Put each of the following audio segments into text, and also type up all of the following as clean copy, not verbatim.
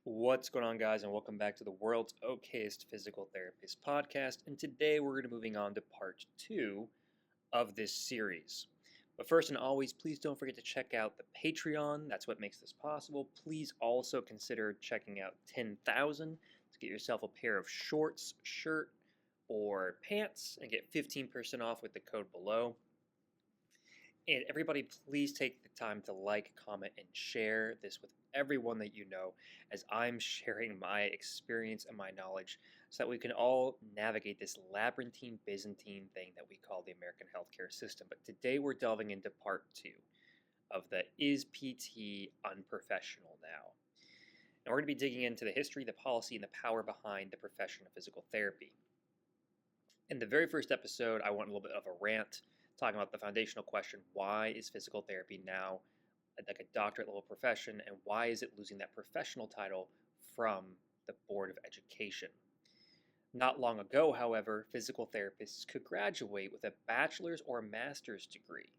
What's going on, guys, and welcome back to the world's okayest physical therapist podcast. And today we're going to be moving on to part 2 of this series. But first and always, please don't forget to check out the Patreon. That's what makes this possible. Please also consider checking out 10,000 to get yourself a pair of shorts, shirt, or pants and get 15% off with the code below. And everybody, please take the time to like, comment, and share this with everyone that you know, as I'm sharing my experience and my knowledge so that we can all navigate this labyrinthine Byzantine thing that we call the American healthcare system. But today we're delving into part 2 of the Is PT Unprofessional Now? And we're going to be digging into the history, the policy, and the power behind the profession of physical therapy. In the very first episode, I went a little bit of a rant talking about the foundational question, why is physical therapy now like a doctorate level profession, and why is it losing that professional title from the Board of Education? Not long ago, however, physical therapists could graduate with a bachelor's or a master's degree.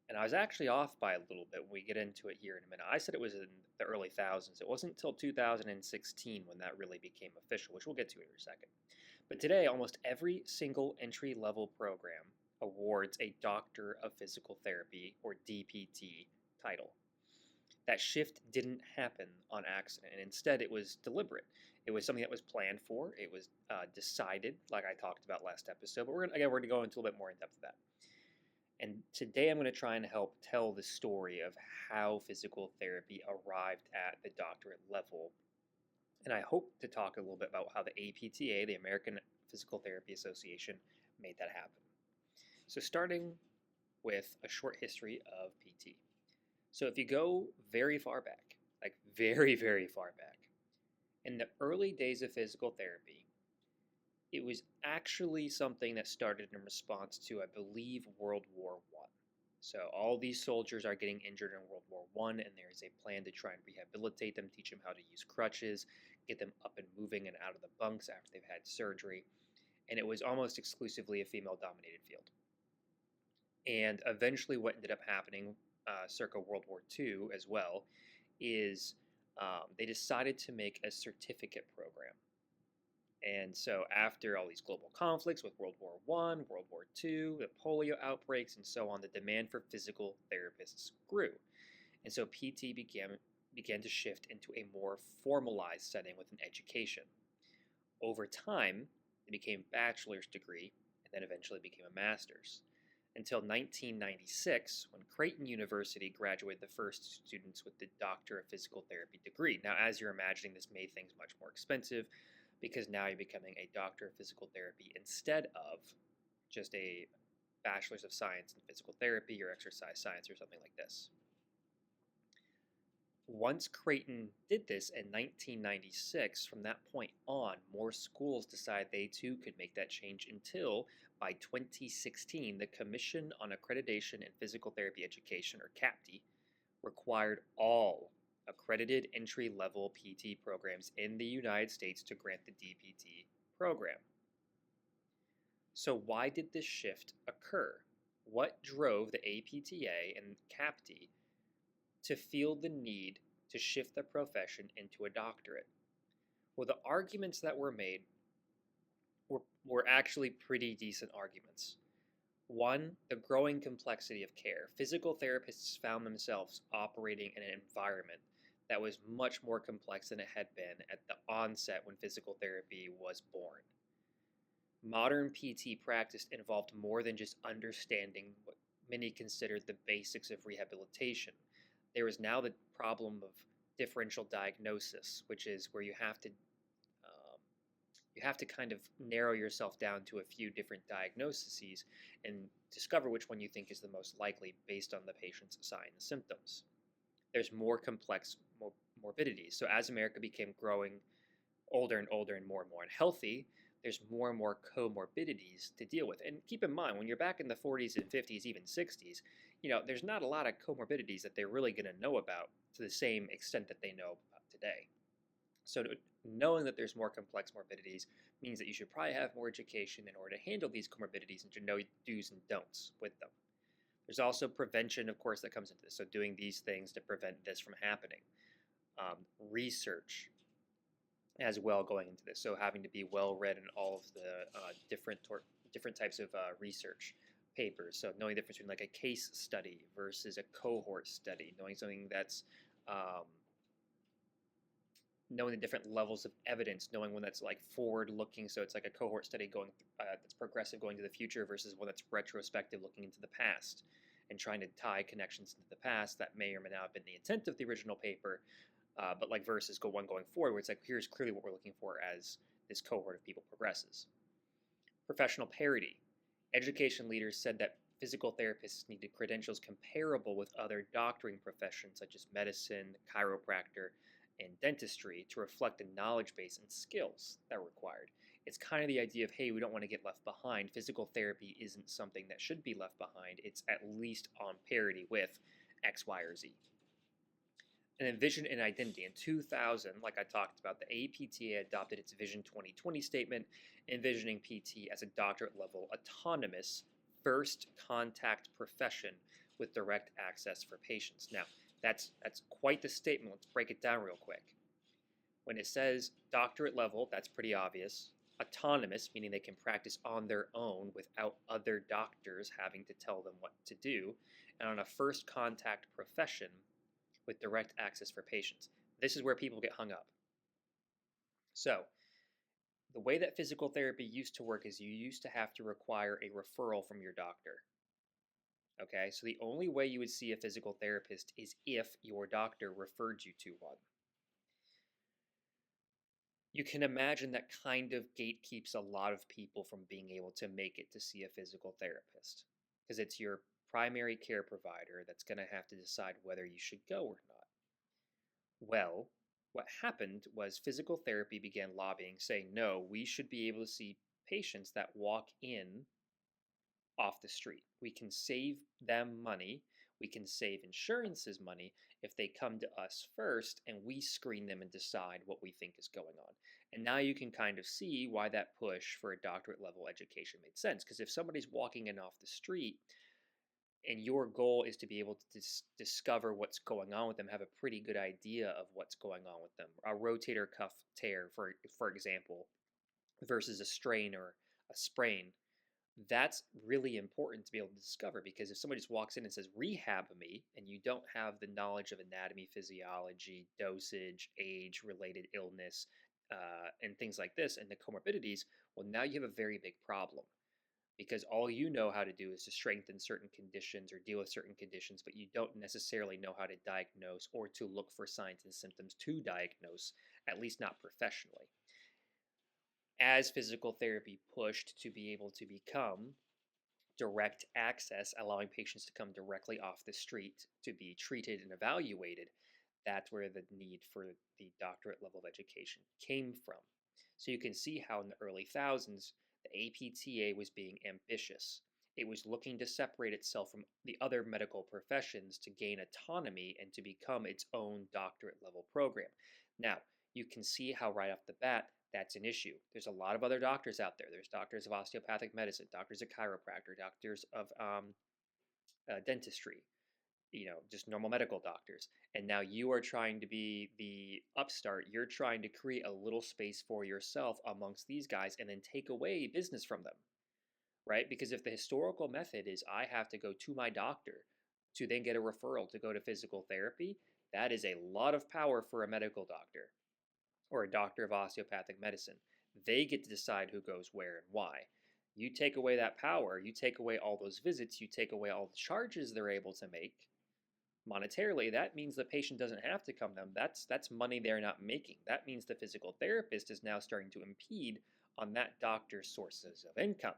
And I was actually off by a little bit when we get into it here in a minute. I said it was in the early thousands. It wasn't until 2016 when that really became official, which we'll get to in a second. But today, almost every single entry-level program awards a Doctor of Physical Therapy, or DPT, title. That shift didn't happen on accident, and instead it was deliberate. It was something that was planned for. It was decided, like I talked about last episode, but we're going to go into a little bit more in depth of that. And today I'm going to try and help tell the story of how physical therapy arrived at the doctorate level. And I hope to talk a little bit about how the APTA, the American Physical Therapy Association, made that happen. So starting with a short history of PT. So if you go very far back, like very, very far back, in the early days of physical therapy, it was actually something that started in response to, I believe, World War I. So all these soldiers are getting injured in World War I, and there is a plan to try and rehabilitate them, teach them how to use crutches, get them up and moving and out of the bunks after they've had surgery. And it was almost exclusively a female-dominated field. And eventually what ended up happening circa World War II as well is they decided to make a certificate program. And so after all these global conflicts with World War I, World War II, the polio outbreaks, and so on, the demand for physical therapists grew. And so PT began to shift into a more formalized setting with an education. Over time, it became a bachelor's degree and then eventually became a master's. Until 1996, when Creighton University graduated the first students with the Doctor of Physical Therapy degree. Now, as you're imagining, this made things much more expensive because now you're becoming a Doctor of Physical Therapy instead of just a Bachelor's of Science in Physical Therapy or Exercise Science or something like this. Once Creighton did this in 1996, from that point on, more schools decided they too could make that change until, by 2016, the Commission on Accreditation in Physical Therapy Education, or CAPTE, required all accredited entry-level PT programs in the United States to grant the DPT program. So why did this shift occur? What drove the APTA and CAPTE to feel the need to shift the profession into a doctorate? Well, the arguments that were made were actually pretty decent arguments. One, the growing complexity of care. Physical therapists found themselves operating in an environment that was much more complex than it had been at the onset when physical therapy was born. Modern PT practice involved more than just understanding what many considered the basics of rehabilitation. There is now the problem of differential diagnosis, which is where you have to kind of narrow yourself down to a few different diagnoses and discover which one you think is the most likely based on the patient's signs and symptoms. There's more complex morbidities. So as America became growing older and older and more unhealthy, there's more and more comorbidities to deal with. And keep in mind, when you're back in the 40s and 50s, even 60s, there's not a lot of comorbidities that they're really going to know about to the same extent that they know about today. So knowing that there's more complex morbidities means that you should probably have more education in order to handle these comorbidities and to know do's and don'ts with them. There's also prevention, of course, that comes into this. So doing these things to prevent this from happening. Research, as well going into this. So having to be well read in all of the different types of research papers. So knowing the difference between like a case study versus a cohort study, knowing something that's um, knowing the different levels of evidence, knowing one that's like forward looking, so it's like a cohort study going that's progressive going to the future versus one that's retrospective looking into the past and trying to tie connections into the past that may or may not have been the intent of the original paper, but like versus one going forward where it's like here's clearly what we're looking for as this cohort of people progresses. Professional parity. Education leaders said that physical therapists needed credentials comparable with other doctoring professions such as medicine, chiropractor, and dentistry to reflect the knowledge base and skills that are required. It's kind of the idea of, hey, we don't want to get left behind. Physical therapy isn't something that should be left behind. It's at least on parity with X, Y, or Z. And then vision and identity. In 2000, like I talked about, the APTA adopted its Vision 2020 statement, envisioning PT as a doctorate level, autonomous, first contact profession with direct access for patients. Now, that's quite the statement. Let's break it down real quick. When it says doctorate level, that's pretty obvious. Autonomous, meaning they can practice on their own without other doctors having to tell them what to do. And on a first contact profession, with direct access for patients. This is where people get hung up. So, the way that physical therapy used to work is you used to have to require a referral from your doctor. Okay, so the only way you would see a physical therapist is if your doctor referred you to one. You can imagine that kind of gatekeeps a lot of people from being able to make it to see a physical therapist because it's your primary care provider that's going to have to decide whether you should go or not. Well, what happened was physical therapy began lobbying, saying, no, we should be able to see patients that walk in off the street. We can save them money. We can save insurances money if they come to us first and we screen them and decide what we think is going on. And now you can kind of see why that push for a doctorate level education made sense. Because if somebody's walking in off the street, and your goal is to be able to discover what's going on with them, have a pretty good idea of what's going on with them. A rotator cuff tear, for example, versus a strain or a sprain, that's really important to be able to discover because if somebody just walks in and says, rehab me, and you don't have the knowledge of anatomy, physiology, dosage, age-related illness, and things like this, and the comorbidities, well, now you have a very big problem because all you know how to do is to strengthen certain conditions or deal with certain conditions, but you don't necessarily know how to diagnose or to look for signs and symptoms to diagnose, at least not professionally. As physical therapy pushed to be able to become direct access, allowing patients to come directly off the street to be treated and evaluated, that's where the need for the doctorate level of education came from. So you can see how in the early thousands, the APTA was being ambitious. It was looking to separate itself from the other medical professions to gain autonomy and to become its own doctorate level program. Now, you can see how right off the bat, that's an issue. There's a lot of other doctors out there. There's doctors of osteopathic medicine, doctors of chiropractor, doctors of dentistry, just normal medical doctors. And now you are trying to be the upstart. You're trying to create a little space for yourself amongst these guys and then take away business from them, right? Because if the historical method is I have to go to my doctor to then get a referral to go to physical therapy, that is a lot of power for a medical doctor or a doctor of osteopathic medicine. They get to decide who goes where and why. You take away that power, you take away all those visits, you take away all the charges they're able to make monetarily. That means the patient doesn't have to come to them. That's money they're not making. That means the physical therapist is now starting to impede on that doctor's sources of income.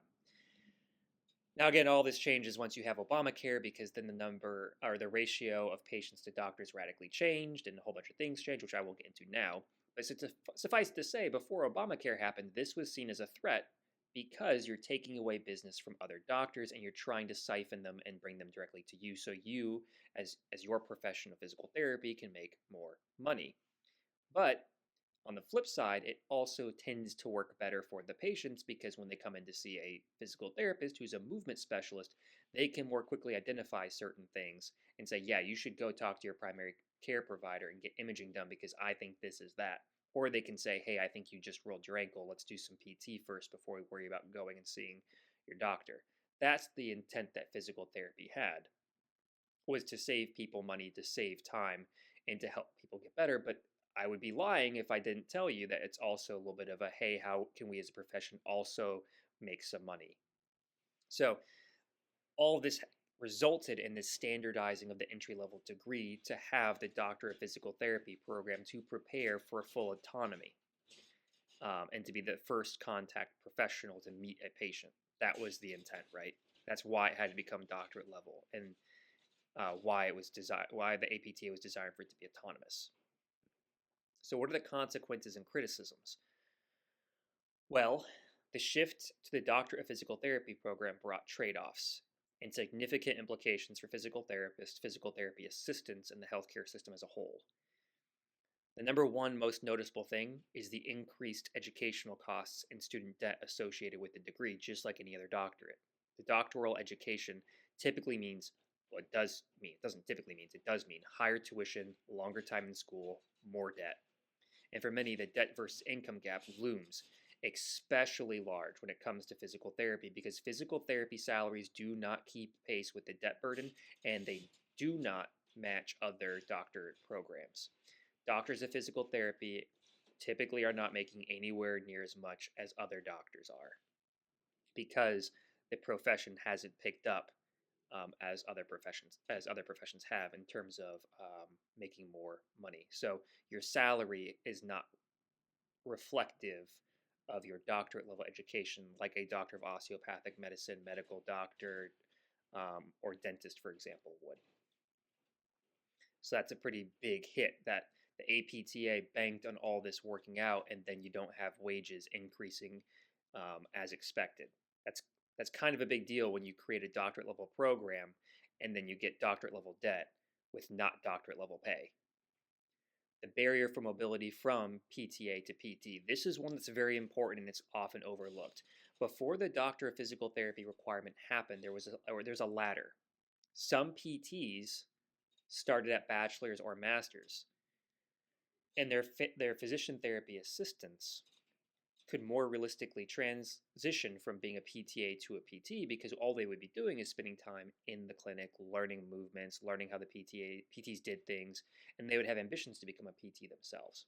Now, again, all this changes once you have Obamacare because then the number or the ratio of patients to doctors radically changed and a whole bunch of things changed, which I will get into now. But suffice to say, before Obamacare happened, this was seen as a threat because you're taking away business from other doctors and you're trying to siphon them and bring them directly to you so you, as your profession of physical therapy, can make more money. But on the flip side, it also tends to work better for the patients because when they come in to see a physical therapist who's a movement specialist, they can more quickly identify certain things and say, yeah, you should go talk to your primary care provider and get imaging done because I think this is that. Or they can say, hey, I think you just rolled your ankle. Let's do some PT first before we worry about going and seeing your doctor. That's the intent that physical therapy had, was to save people money, to save time, and to help people get better. But I would be lying if I didn't tell you that it's also a little bit of a, hey, how can we as a profession also make some money? So all this resulted in this standardizing of the entry level degree to have the Doctor of Physical Therapy program to prepare for full autonomy, and to be the first contact professional to meet a patient. That was the intent, right? That's why it had to become doctorate level, and why it was designed, why the APTA was designed for it to be autonomous. So, what are the consequences and criticisms? Well, the shift to the Doctor of Physical Therapy program brought trade offs and significant implications for physical therapists, physical therapy assistants, and the healthcare system as a whole. The number one most noticeable thing is the increased educational costs and student debt associated with the degree, just like any other doctorate. The doctoral education typically means, well, it does mean, it doesn't typically mean, it does mean higher tuition, longer time in school, more debt. And for many, the debt versus income gap looms especially large when it comes to physical therapy, because physical therapy salaries do not keep pace with the debt burden, and they do not match other doctorate programs. Doctors of physical therapy typically are not making anywhere near as much as other doctors are, because the profession hasn't picked up, as other professions have, in terms of making more money. So your salary is not reflective of your doctorate level education, like a doctor of osteopathic medicine, medical doctor, or dentist, for example, would. So that's a pretty big hit, that the APTA banked on all this working out, and then you don't have wages increasing as expected. That's that's kind of a big deal when you create a doctorate level program and then you get doctorate level debt with not doctorate level pay. The barrier for mobility from PTA to PT. This is one that's very important and it's often overlooked. Before the Doctor of Physical Therapy requirement happened, there's a ladder. Some PTs started at bachelor's or master's, and their physician therapy assistants could more realistically transition from being a PTA to a PT, because all they would be doing is spending time in the clinic, learning movements, learning how the PTs did things, and they would have ambitions to become a PT themselves.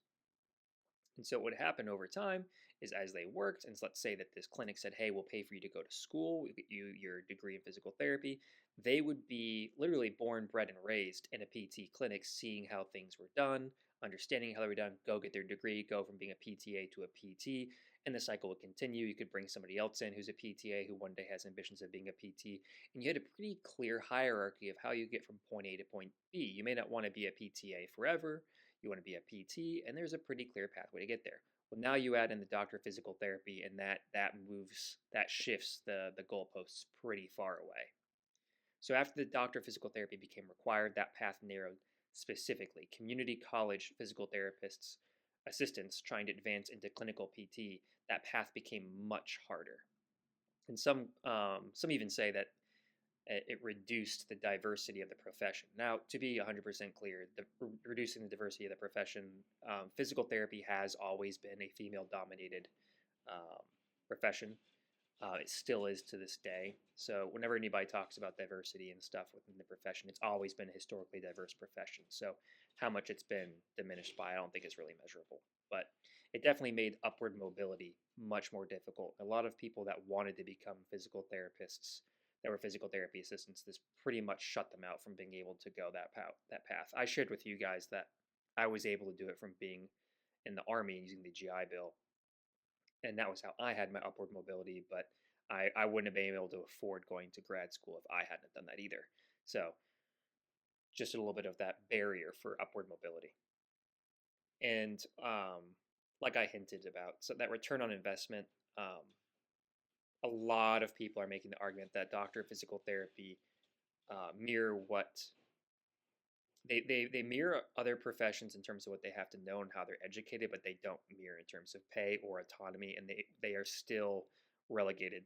And so what would happen over time is, as they worked, and let's say that this clinic said, hey, we'll pay for you to go to school, we'll get you your degree in physical therapy, they would be literally born, bred, and raised in a PT clinic, seeing how things were done, understanding how they were done, go get their degree, go from being a PTA to a PT, and the cycle would continue. You could bring somebody else in who's a PTA who one day has ambitions of being a PT, and you had a pretty clear hierarchy of how you get from point A to point B. You may not want to be a PTA forever, you want to be a PT, and there's a pretty clear pathway to get there. Well, now you add in the Doctor of Physical Therapy, and that shifts the goalposts pretty far away. So after the Doctor of Physical Therapy became required, that path narrowed specifically. Community college physical therapists, assistants trying to advance into clinical PT, that path became much harder. And some even say that it reduced the diversity of the profession. Now, to be 100% clear, reducing the diversity of the profession, physical therapy has always been a female-dominated profession. It still is to this day. So whenever anybody talks about diversity and stuff within the profession, it's always been a historically diverse profession. So how much it's been diminished by, I don't think is really measurable. But it definitely made upward mobility much more difficult. A lot of people that wanted to become physical therapists, that were physical therapy assistants, this pretty much shut them out from being able to go that path. I shared with you guys that I was able to do it from being in the Army and using the GI Bill, and that was how I had my upward mobility. But I wouldn't have been able to afford going to grad school if I hadn't done that either. So just a little bit of that barrier for upward mobility. And like I hinted about, so that return on investment, a lot of people are making the argument that Doctor of Physical Therapy mirror what they mirror other professions in terms of what they have to know and how they're educated, but they don't mirror in terms of pay or autonomy, and they are still relegated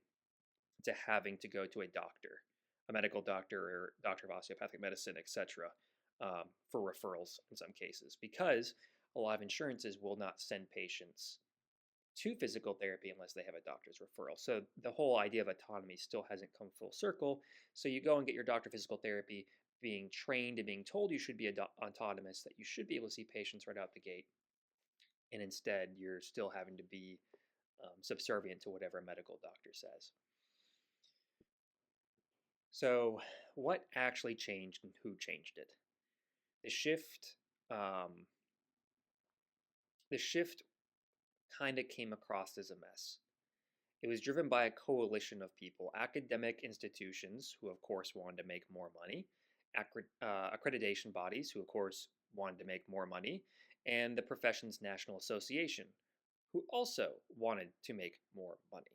to having to go to a doctor, a medical doctor or doctor of osteopathic medicine, etc., for referrals in some cases, because a lot of insurances will not send patients to physical therapy unless they have a doctor's referral. So the whole idea of autonomy still hasn't come full circle. So you go and get your doctor of physical therapy, being trained and being told you should be autonomous, that you should be able to see patients right out the gate. And instead, you're still having to be subservient to whatever a medical doctor says. So, what actually changed and who changed it? The shift, um, the shift kind of came across as a mess. It was driven by a coalition of people, academic institutions, who of course wanted to make more money, accreditation bodies, who of course wanted to make more money, and the profession's national association, who also wanted to make more money.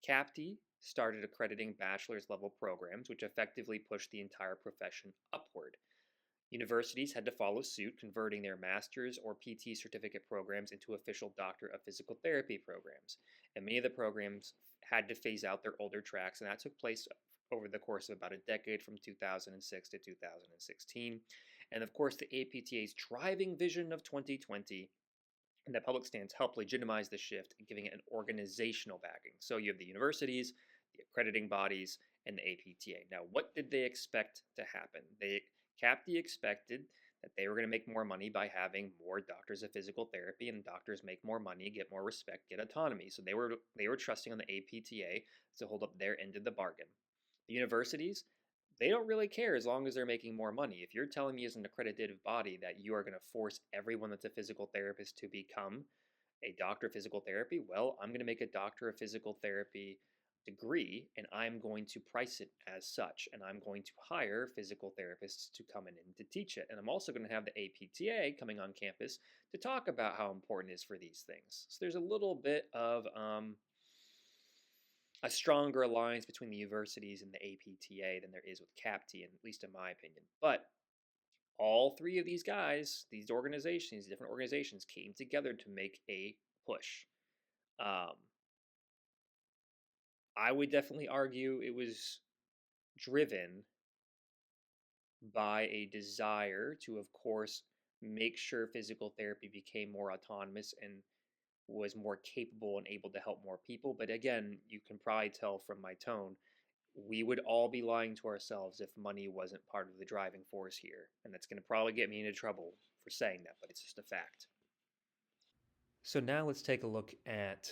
CAPTI started accrediting bachelor's level programs, which effectively pushed the entire profession upward. Universities had to follow suit, converting their master's or PT certificate programs into official Doctor of Physical Therapy programs. And many of the programs had to phase out their older tracks, and that took place over the course of about a decade from 2006 to 2016. And of course, the APTA's driving vision of 2020 and that public stance helped legitimize the shift, giving it an organizational backing. So you have the universities, the accrediting bodies, and the APTA. Now, what did they expect to happen? CAPTI expected that they were going to make more money by having more doctors of physical therapy, and doctors make more money, get more respect, get autonomy. So they were trusting on the APTA to hold up their end of the bargain. The universities, they don't really care as long as they're making more money. If you're telling me as an accredited body that you are going to force everyone that's a physical therapist to become a doctor of physical therapy, well, I'm going to make a doctor of physical therapy degree and I'm going to price it as such. And I'm going to hire physical therapists to come in and to teach it. And I'm also going to have the APTA coming on campus to talk about how important it is for these things. So there's a little bit of a stronger alliance between the universities and the APTA than there is with CAPTI, at least in my opinion. But all three of these guys, these organizations, different organizations, came together to make a push. I would definitely argue it was driven by a desire to, of course, make sure physical therapy became more autonomous and was more capable and able to help more people. But again, you can probably tell from my tone, we would all be lying to ourselves if money wasn't part of the driving force here. And that's going to probably get me into trouble for saying that, but it's just a fact. So now let's take a look at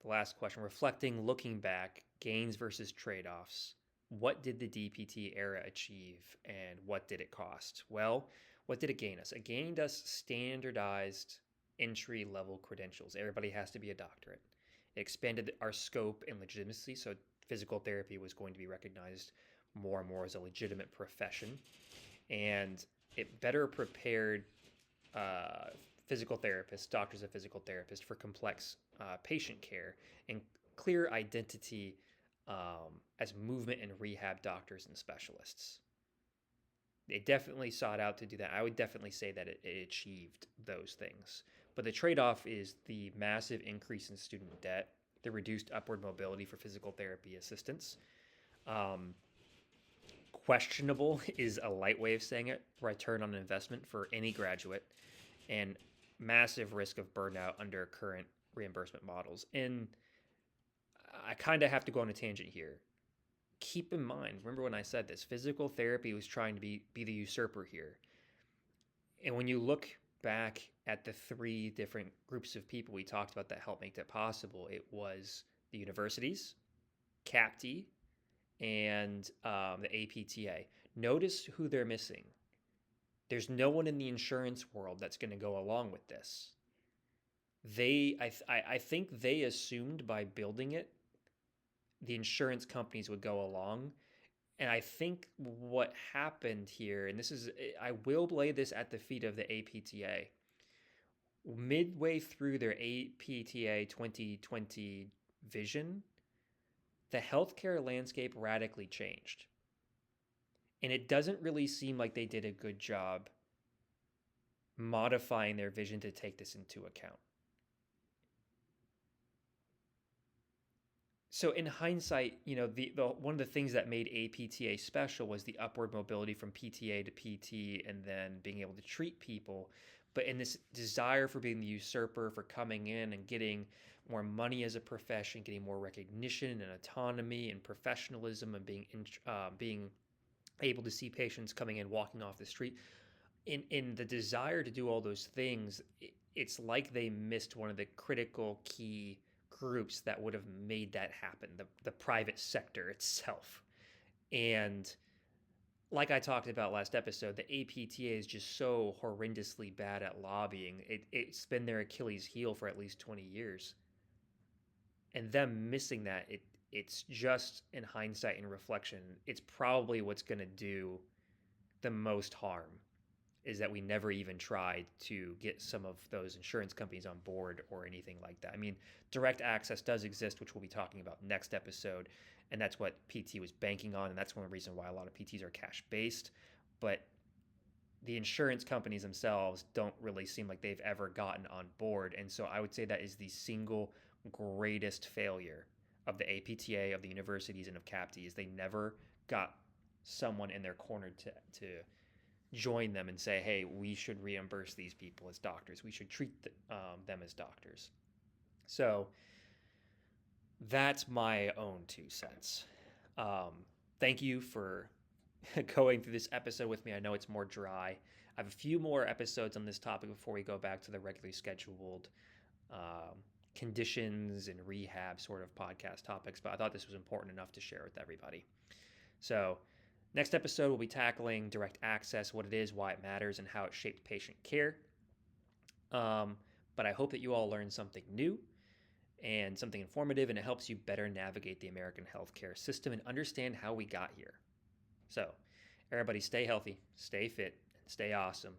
the last question, reflecting, looking back, gains versus trade-offs. What did the DPT era achieve and what did it cost? Well, what did it gain us? It gained us standardized entry-level credentials. Everybody has to be a doctorate. It expanded our scope and legitimacy, so physical therapy was going to be recognized more and more as a legitimate profession. And it better prepared physical therapists, doctors of physical therapists, for complex patient care and clear identity as movement and rehab doctors and specialists. They definitely sought out to do that. I would definitely say that it achieved those things. But the trade-off is the massive increase in student debt, the reduced upward mobility for physical therapy assistants. Questionable is a light way of saying it, return on investment for any graduate, and massive risk of burnout under current reimbursement models. And I kind of have to go on a tangent here. Keep in mind, remember when I said this, physical therapy was trying to be the usurper here. And when you look back at the three different groups of people we talked about that helped make that possible, it was the universities, CAPTI, and the APTA. Notice who they're missing. There's no one in the insurance world that's going to go along with this. I think they assumed by building it, the insurance companies would go along. And I think what happened here, and I will lay this at the feet of the APTA. Midway through their APTA 2020 vision, the healthcare landscape radically changed. And it doesn't really seem like they did a good job modifying their vision to take this into account. So in hindsight, the one of the things that made APTA special was the upward mobility from PTA to PT and then being able to treat people. But in this desire for being the usurper, for coming in and getting more money as a profession, getting more recognition and autonomy and professionalism, and being able to see patients coming in, walking off the street, in the desire to do all those things, it's like they missed one of the critical key groups that would have made that happen, the private sector itself. And like I talked about last episode, the APTA is just so horrendously bad at lobbying. It's been their Achilles heel for at least 20 years. And them missing that, it's just, in hindsight and reflection, it's probably what's going to do the most harm, is that we never even tried to get some of those insurance companies on board or anything like that. I mean, direct access does exist, which we'll be talking about next episode, and that's what PT was banking on, and that's one reason why a lot of PTs are cash-based. But the insurance companies themselves don't really seem like they've ever gotten on board, and so I would say that is the single greatest failure of the APTA, of the universities, and of CAPTE, is they never got someone in their corner to join them and say, hey, we should reimburse these people as doctors. We should treat them as doctors. So that's my own 2 cents. Thank you for going through this episode with me. I know it's more dry. I have a few more episodes on this topic before we go back to the regularly scheduled conditions and rehab sort of podcast topics, but I thought this was important enough to share with everybody. So next episode, we'll be tackling direct access, what it is, why it matters, and how it shaped patient care. But I hope that you all learned something new and something informative, and it helps you better navigate the American healthcare system and understand how we got here. So, everybody stay healthy, stay fit, and stay awesome.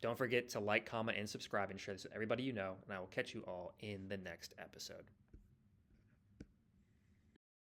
Don't forget to like, comment, and subscribe, and share this with everybody you know, and I will catch you all in the next episode.